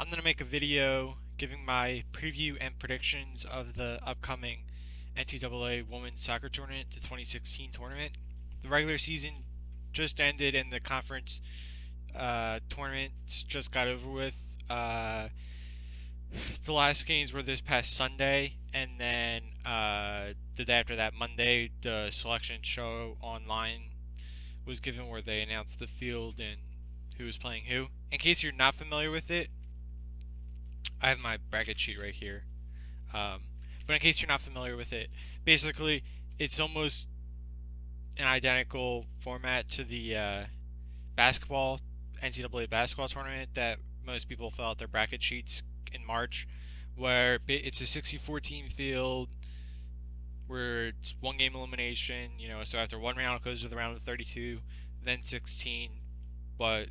I'm going to make a video giving my preview and predictions of the upcoming NCAA Women's Soccer Tournament, the 2016 tournament. The regular season just ended and the conference tournament just got over with. The last games were this past Sunday, and then the day after that, Monday, the selection show online was given where they announced the field and who was playing who. In case you're not familiar with it, I have my bracket sheet right here. Um, but in case you're not familiar with it, basically it's almost an identical format to the basketball NCAA basketball tournament that most people fill out their bracket sheets in March, where it's a 64 team field where it's one game elimination. So after one round it goes to the round of 32, then 16, what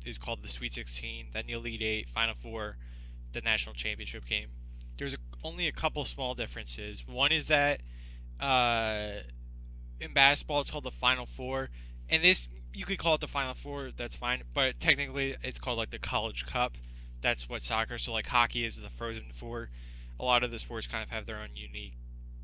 is called the Sweet 16, then the Elite Eight, Final Four, the national championship game. There's only a couple small differences. One is that in basketball it's called the Final Four, and this you could call it the Final Four. That's fine, but technically it's called like the College Cup. That's what soccer. So like hockey is the Frozen Four. A lot of the sports kind of have their own unique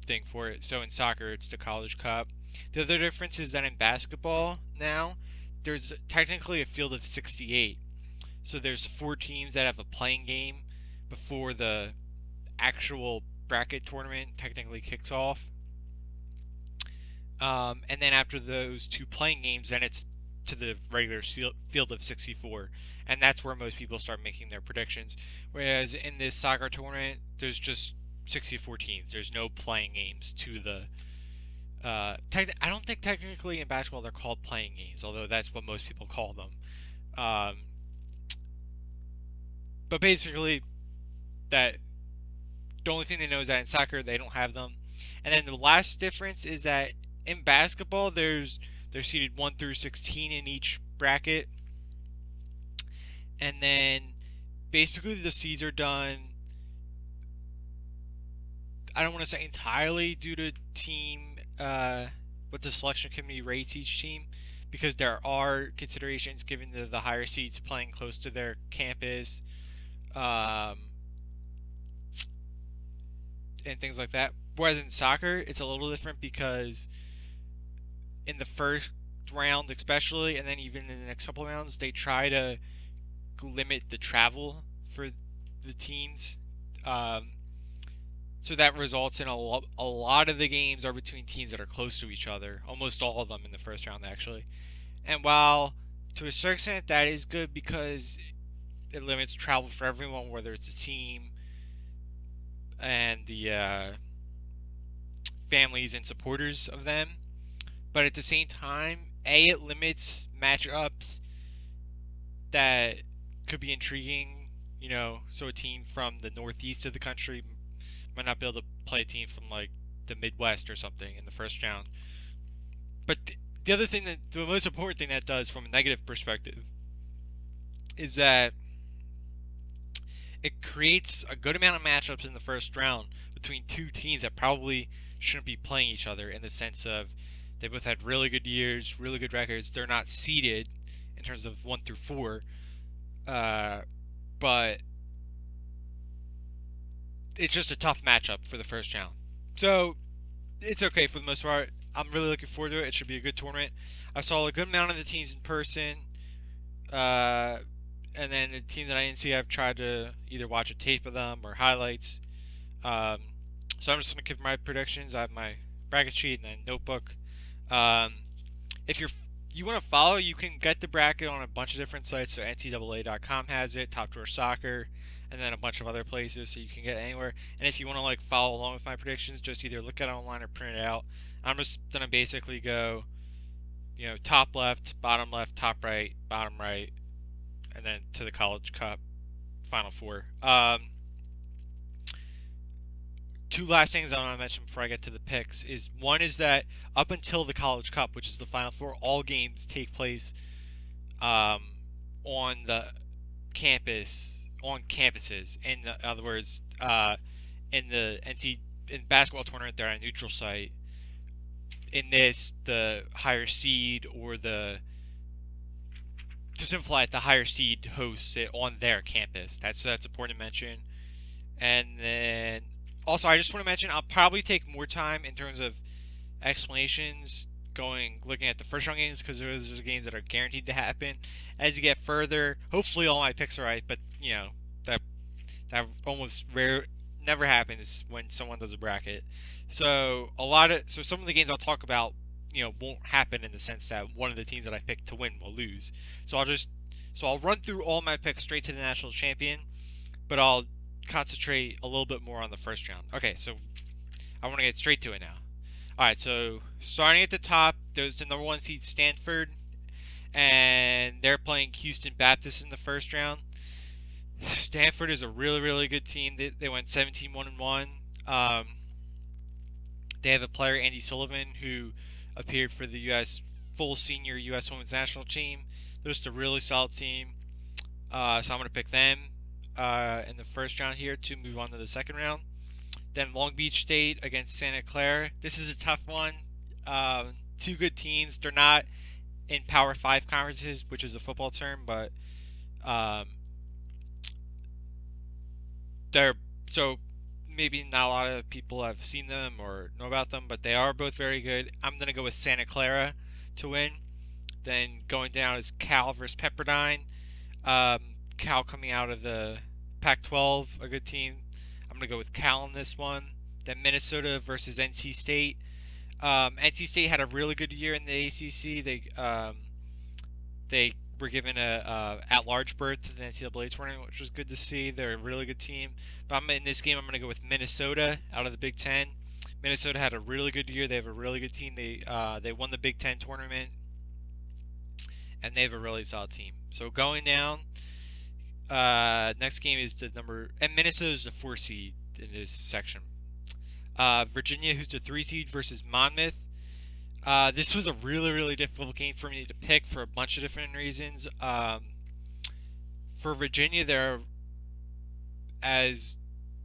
thing for it. So in soccer it's the College Cup. The other difference is that in basketball now there's technically a field of 68. So there's four teams that have a playing game before the actual bracket tournament technically kicks off. And then after those two playing games, then it's to the regular field of 64. And that's where most people start making their predictions. Whereas in this soccer tournament, there's just 64 teams. There's no playing games to the. I don't think technically in basketball they're called playing games, although that's what most people call them. But basically, that the only thing they know is that in soccer they don't have them. And then the last difference is that in basketball they're seeded 1 through 16 in each bracket, and then basically the seeds are done. I don't want to say entirely due to team what the selection committee rates each team, because there are considerations given to the higher seeds playing close to their campus. And things like that. Whereas in soccer, it's a little different because in the first round, especially, and then even in the next couple of rounds, they try to limit the travel for the teams. So that results in a lot of the games are between teams that are close to each other. Almost all of them in the first round, actually. And while to a certain extent that is good because it limits travel for everyone, whether it's a team and the families and supporters of them. But at the same time, it limits matchups that could be intriguing. So a team from the northeast of the country might not be able to play a team from like the Midwest or something in the first round. But the other thing the most important thing that does from a negative perspective is that it creates a good amount of matchups in the first round between two teams that probably shouldn't be playing each other, in the sense of they both had really good years, really good records. They're not seeded in terms of 1 through 4, but it's just a tough matchup for the first round. So it's okay for the most part. I'm really looking forward to it. It should be a good tournament. I saw a good amount of the teams in person. And then the teams that I didn't see, I've tried to either watch a tape of them or highlights. So I'm just going to give my predictions. I have my bracket sheet and then notebook. If you want to follow, you can get the bracket on a bunch of different sites. So NCAA.com has it, Top Drawer Soccer, and then a bunch of other places, so you can get it anywhere. And if you want to follow along with my predictions, just either look at it online or print it out. I'm just going to basically go, top left, top right, bottom right, and then to the College Cup Final Four. Two last things I want to mention before I get to the picks is, one is that up until the College Cup, which is the Final Four, all games take place on the campuses. In other words, in the basketball tournament, they're on a neutral site. In this, the higher seed or the to simplify it, the higher seed hosts it on their campus. That's important to mention. And then also, I just want to mention I'll probably take more time in terms of explanations looking at the first round games because those are games that are guaranteed to happen. As you get further, hopefully all my picks are right, but that that almost never happens when someone does a bracket. So some of the games I'll talk about won't happen in the sense that one of the teams that I picked to win will lose. So I'll run through all my picks straight to the national champion, but I'll concentrate a little bit more on the first round. Okay, so I want to get straight to it now. All right, so starting at the top, there's the number one seed Stanford, and they're playing Houston Baptist in the first round. Stanford is a really, really good team. They went 17-1-1. They have a player, Andy Sullivan, who appeared for the U.S. full senior U.S. women's national team. They're just a really solid team. So I'm going to pick them in the first round here to move on to the second round. Then Long Beach State against Santa Clara. This is a tough one. Two good teams. They're not in Power 5 conferences, which is a football term, but they're so maybe not a lot of people have seen them or know about them, but they are both very good. I'm going to go with Santa Clara to win. Then going down is Cal versus Pepperdine. Cal coming out of the Pac-12, a good team. I'm going to go with Cal in this one. Then Minnesota versus NC State. NC State had a really good year in the ACC. They were given a at-large berth to the NCAA tournament, which was good to see. They're a really good team. But in this game, I'm going to go with Minnesota out of the Big Ten. Minnesota had a really good year. They have a really good team. They won the Big Ten tournament, and they have a really solid team. So going down, next game is and Minnesota is the 4 seed in this section. Virginia, who's the 3 seed, versus Monmouth. This was a really, really difficult game for me to pick for a bunch of different reasons. For Virginia, as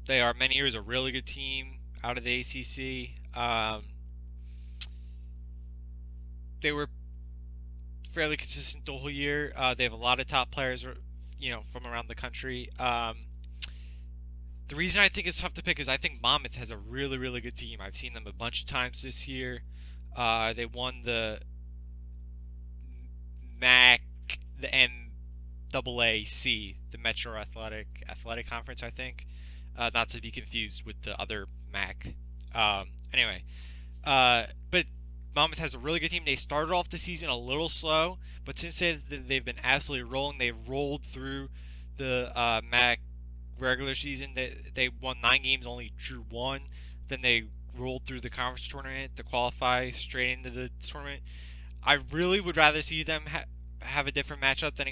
they are many years, a really good team out of the ACC. They were fairly consistent the whole year. They have a lot of top players, from around the country. The reason I think it's tough to pick is I think Monmouth has a really, really good team. I've seen them a bunch of times this year. They won the NAAC, the Metro Athletic Conference, I think. Not to be confused with the other MAC. Anyway, but Monmouth has a really good team. They started off the season a little slow, but since they've been absolutely rolling, they've rolled through the MAC regular season. They won 9 games, only drew 1. Then they rolled through the conference tournament to qualify straight into the tournament. I really would rather see them have a different matchup than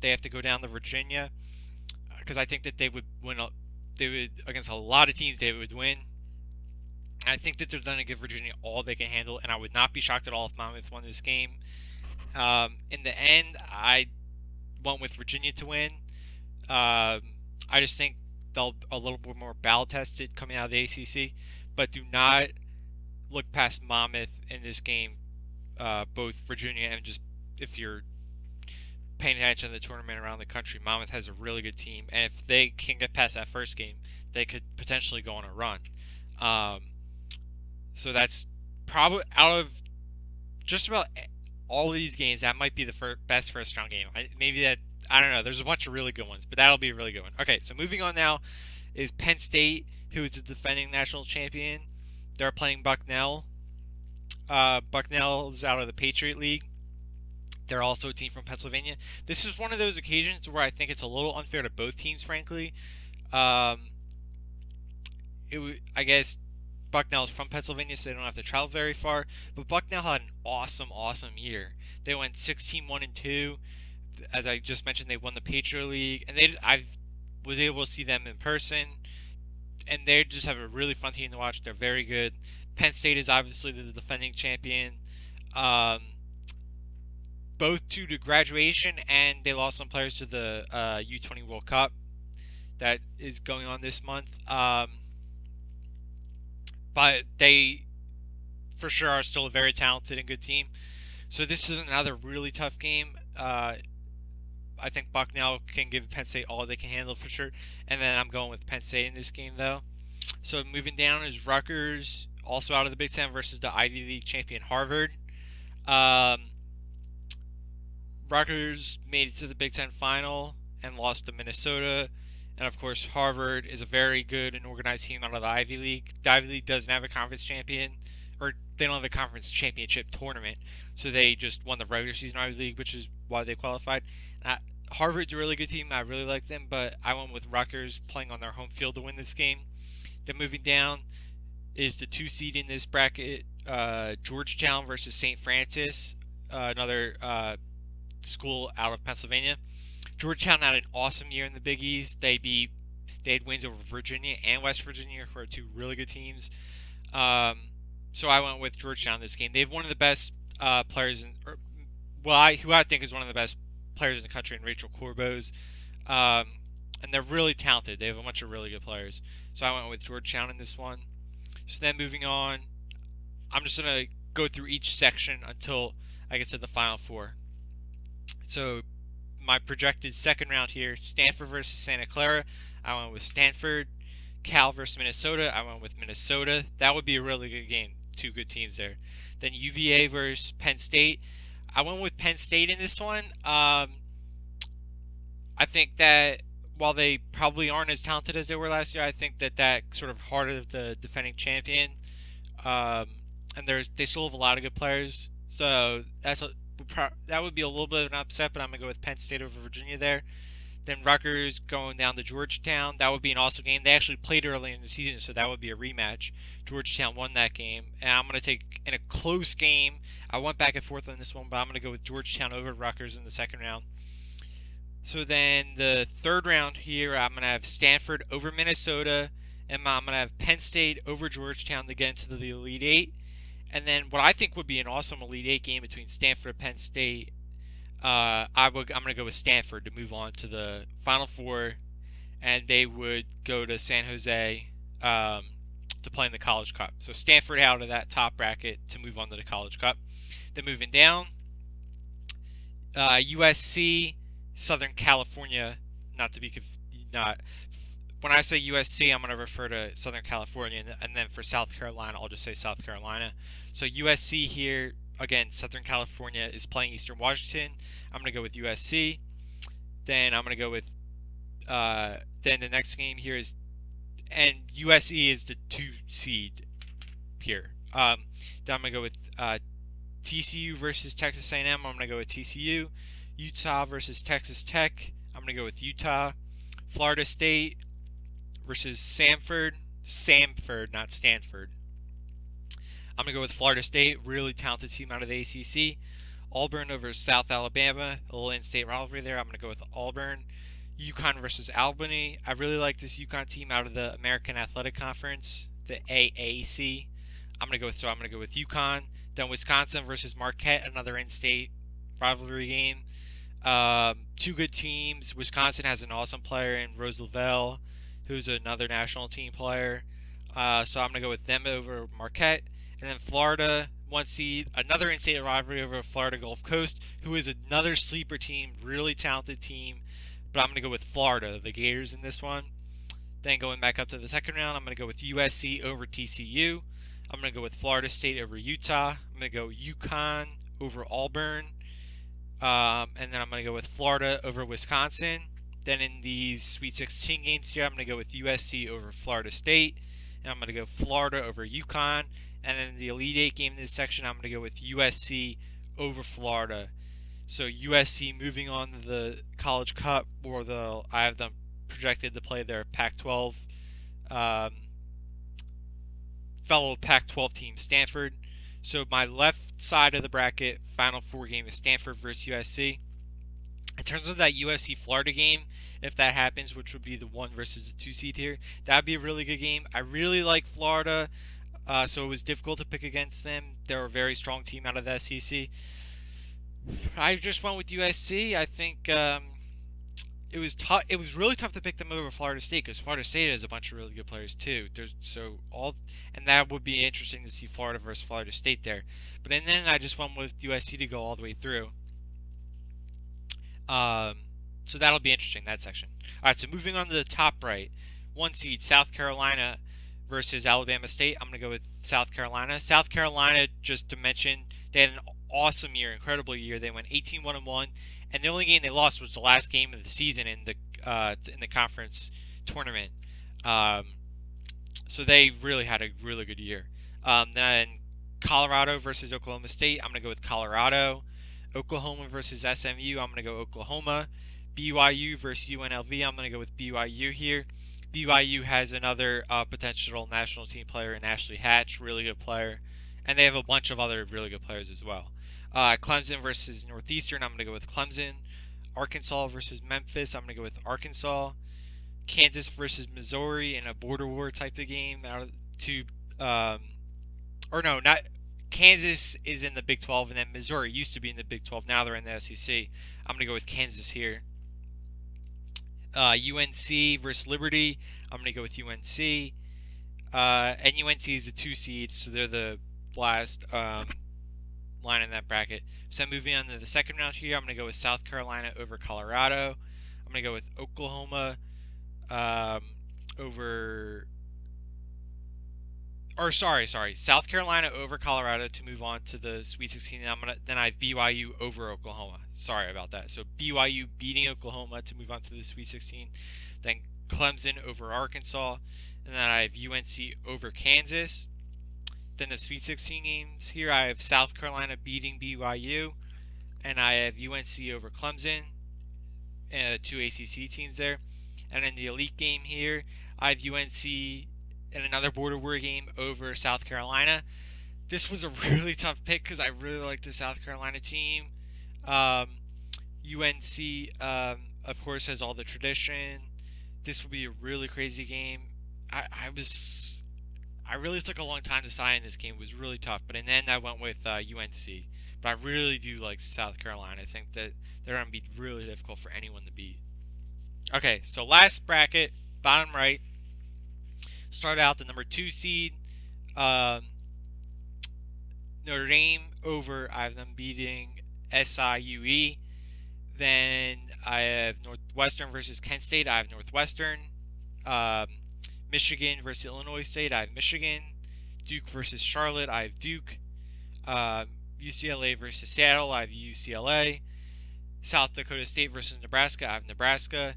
they have to go down to Virginia, because I think that they would win. They would, against a lot of teams, they would win. And I think that they're going to give Virginia all they can handle, and I would not be shocked at all if Monmouth won this game. In the end, I went with Virginia to win. I just think they'll a little bit more battle tested coming out of the ACC, but do not look past Monmouth in this game. Both Virginia and just if you're paying attention to the tournament around the country, Monmouth has a really good team, and if they can get past that first game, they could potentially go on a run. So that's probably out of just about all of these games, that might be the best first round game. I don't know. There's a bunch of really good ones, but that'll be a really good one. Okay, so moving on now is Penn State, who is the defending national champion. They're playing Bucknell. Bucknell is out of the Patriot League. They're also a team from Pennsylvania. This is one of those occasions where I think it's a little unfair to both teams, frankly. I guess Bucknell's from Pennsylvania, so they don't have to travel very far. But Bucknell had an awesome, awesome year. They went 16-1-2. As I just mentioned, they won the Patriot League, and I was able to see them in person, and they just have a really fun team to watch. They're very good. Penn State is obviously the defending champion, both to the graduation, and they lost some players to the U20 World Cup that is going on this month. But they, for sure, are still a very talented and good team. So this is another really tough game. I think Bucknell can give Penn State all they can handle for sure. And then I'm going with Penn State in this game, though. So moving down is Rutgers, also out of the Big Ten, versus the Ivy League champion Harvard. Um, Rutgers made it to the Big Ten final and lost to Minnesota. And of course, Harvard is a very good and organized team out of the Ivy League. The Ivy League doesn't have a conference champion, or they don't have a conference championship tournament. So they just won the regular season Ivy League, which is why they qualified. Harvard's a really good team. I really like them, but I went with Rutgers playing on their home field to win this game. Then moving down is the 2 seed in this bracket, Georgetown versus St. Francis, another school out of Pennsylvania. Georgetown had an awesome year in the Big East. They had wins over Virginia and West Virginia, who are two really good teams. So I went with Georgetown in this game. They have one of the best players, who I think is one of the best players in the country, in Rachel Corbos. And they're really talented. They have a bunch of really good players. So I went with Georgetown in this one. So then moving on, I'm just going to go through each section until I get to the Final Four. So my projected second round here, Stanford versus Santa Clara. I went with Stanford. Cal versus Minnesota. I went with Minnesota. That would be a really good game. Two good teams there. Then UVA versus Penn State. I went with Penn State in this one. I think that while they probably aren't as talented as they were last year, I think that sort of heart of the defending champion. And they still have a lot of good players. So that would be a little bit of an upset, but I'm going to go with Penn State over Virginia there. Then Rutgers going down to Georgetown. That would be an awesome game. They actually played early in the season, so that would be a rematch. Georgetown won that game. And I'm going to take, in a close game, I went back and forth on this one, but I'm going to go with Georgetown over Rutgers in the second round. So then the third round here, I'm going to have Stanford over Minnesota, and I'm going to have Penn State over Georgetown to get into the Elite Eight. And then what I think would be an awesome Elite Eight game between Stanford and Penn State, I'm going to go with Stanford to move on to the Final Four, and they would go to San Jose to play in the College Cup. So Stanford out of that top bracket to move on to the College Cup. Then moving down, USC, Southern California, when I say USC, I'm going to refer to Southern California, and then for South Carolina, I'll just say South Carolina. So USC here, again, Southern California is playing Eastern Washington. I'm going to go with USC. Then I'm going to go with, then the next game here is, and USC is the 2 seed here. Then I'm going to go with TCU versus Texas A&M. I'm going to go with TCU. Utah versus Texas Tech. I'm going to go with Utah. Florida State versus Samford, not Stanford. I'm going to go with Florida State, really talented team out of the ACC. Auburn over South Alabama, a little in-state rivalry there. I'm going to go with Auburn. UConn versus Albany. I really like this UConn team out of the American Athletic Conference, the AAC. I'm going to go with UConn. Then Wisconsin versus Marquette, another in-state rivalry game. Two good teams. Wisconsin has an awesome player in Rose Lavelle, who's another national team player. So I'm going to go with them over Marquette. And then Florida, 1 seed, another in-state rivalry over Florida Gulf Coast, who is another sleeper team, really talented team. But I'm going to go with Florida, the Gators, in this one. Then going back up to the second round, I'm going to go with USC over TCU. I'm going to go with Florida State over Utah. I'm going to go UConn over Auburn. And then I'm going to go with Florida over Wisconsin. Then in these Sweet 16 games here, I'm going to go with USC over Florida State. And I'm going to go Florida over UConn. And then in the Elite Eight game in this section, I'm going to go with USC over Florida. So USC moving on to the College Cup, or I have them projected to play their Pac-12 fellow Pac-12 team, Stanford. So my left side of the bracket, Final Four game is Stanford versus USC. In terms of that USC-Florida game, if that happens, which would be the 1 versus the 2 seed here, that would be a really good game. I really like Florida, so it was difficult to pick against them. They're a very strong team out of the SEC. I just went with USC. I think it was tough. It was really tough to pick them over Florida State, because Florida State has a bunch of really good players too. And that would be interesting to see Florida versus Florida State there. But then I just went with USC to go all the way through. So that'll be interesting, that section. All right, so moving on to the top right, 1 seed South Carolina versus Alabama State. I'm going to go with South Carolina. South Carolina, just to mention, they had an awesome year, incredible year. They went 18-1-1, and the only game they lost was the last game of the season in the conference tournament. So they really had a really good year. Then Colorado versus Oklahoma State. I'm going to go with Colorado. Oklahoma versus SMU. I'm going to go Oklahoma. BYU versus UNLV. I'm going to go with BYU here. BYU has another potential national team player in Ashley Hatch, really good player. And they have a bunch of other really good players as well. Clemson versus Northeastern. I'm going to go with Clemson. Arkansas versus Memphis. I'm going to go with Arkansas. Kansas versus Missouri in a border war type of game. Not Kansas is in the Big 12, and then Missouri used to be in the Big 12. Now they're in the SEC. I'm going to go with Kansas here. UNC versus Liberty. I'm going to go with UNC. And UNC is a 2 seed, so they're the last line in that bracket. So moving on to the second round here, I'm going to go with South Carolina over Colorado. I'm going to go with Oklahoma South Carolina over Colorado to move on to the Sweet 16. Then I have BYU over Oklahoma. Sorry about that. So BYU beating Oklahoma to move on to the Sweet 16. Then Clemson over Arkansas, and then I have UNC over Kansas. Then the Sweet 16 games here, I have South Carolina beating BYU, and I have UNC over Clemson, 2 ACC teams there. And in the elite game here, I have UNC in another border war game over South Carolina. This was a really tough pick because I really like the South Carolina team. UNC, of course, has all the tradition. This will be a really crazy game. I really took a long time to decide in this game. It was really tough, but in the end I went with UNC. But I really do like South Carolina. I think that they're going to be really difficult for anyone to beat. Okay, so last bracket, bottom right. Start out the number 2 seed, Notre Dame over. I have them beating SIUE. Then I have Northwestern versus Kent State. I have Northwestern. Michigan versus Illinois State. I have Michigan. Duke versus Charlotte. I have Duke. UCLA versus Seattle. I have UCLA. South Dakota State versus Nebraska. I have Nebraska.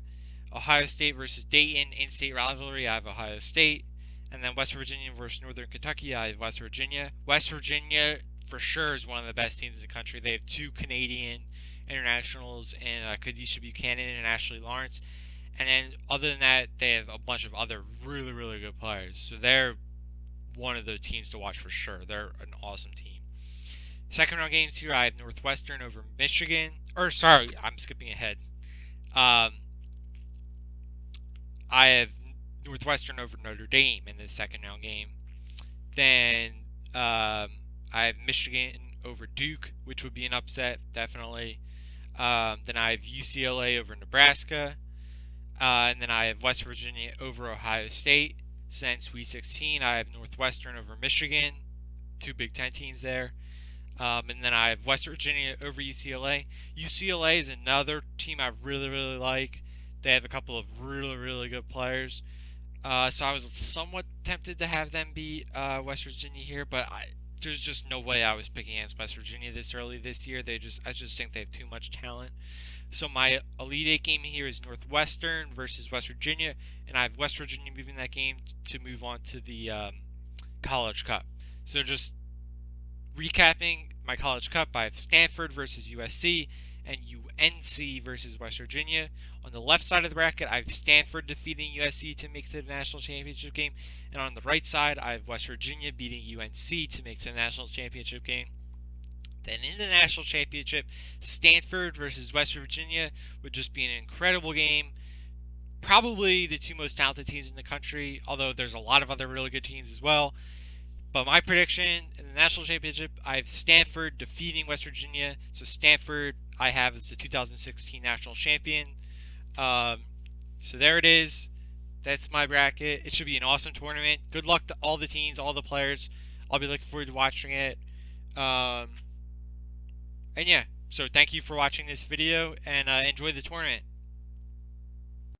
Ohio State versus Dayton, in-state rivalry, I have Ohio State. And then West Virginia versus Northern Kentucky, I have West Virginia. West Virginia, for sure, is one of the best teams in the country. They have 2 Canadian internationals, and Kadisha Buchanan and Ashley Lawrence. And then, other than that, they have a bunch of other really, really good players. So they're one of the teams to watch for sure. They're an awesome team. Second round games here, I have Northwestern over Michigan. I'm skipping ahead. I have Northwestern over Notre Dame in the second round game. Then I have Michigan over Duke, which would be an upset, definitely. Then I have UCLA over Nebraska. And then I have West Virginia over Ohio State. So then Sweet 16, I have Northwestern over Michigan. 2 Big Ten teams there. And then I have West Virginia over UCLA. UCLA is another team I really, really like. They have a couple of really, really good players. So I was somewhat tempted to have them beat West Virginia here, but there's just no way I was picking against West Virginia this early this year. I just think they have too much talent. So my Elite Eight game here is Northwestern versus West Virginia, and I have West Virginia moving that game to move on to the College Cup. So just recapping my College Cup, I have Stanford versus USC and UNC versus West Virginia. On the left side of the bracket, I have Stanford defeating USC to make to the national championship game. And on the right side, I have West Virginia beating UNC to make to the national championship game. Then in the national championship, Stanford versus West Virginia would just be an incredible game. Probably the 2 most talented teams in the country, although there's a lot of other really good teams as well. But my prediction in the national championship, I have Stanford defeating West Virginia. So Stanford, I have as the 2016 national champion. So there it is. That's my bracket. It should be an awesome tournament. Good luck to all the teams, all the players. I'll be looking forward to watching it. And yeah, so thank you for watching this video, and enjoy the tournament.